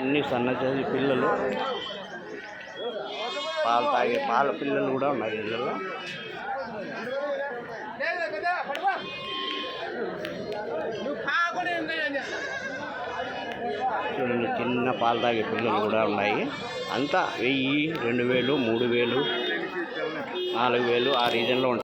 అన్ని సన్నజాతి పిల్లలు, పాలు తాగే పాల పిల్లలు కూడా ఉన్నాయి ఇళ్ళలో. చూడండి, చిన్న పాలు తాగే పిల్లలు కూడా ఉన్నాయి. అంతా 1000, 2000, 3000, 4000 ఆ రీజన్లో ఉంటాయి.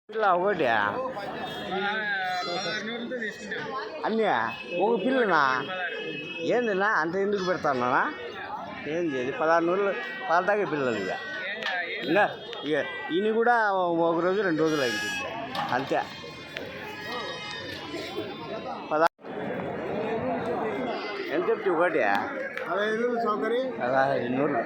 పిల్ల ఒకటి అన్నీ ఒక పిల్లనా? ఏందినా అంత ఎందుకు పెడతానా? ఏంది అది 16 పాలు తాగే పిల్లలు ఇక. ఇంకా ఇక ఈయన కూడా 1 రోజు 2 రోజులు అయింది అంతే. ఎంత చెప్తే ఒకటి 1500.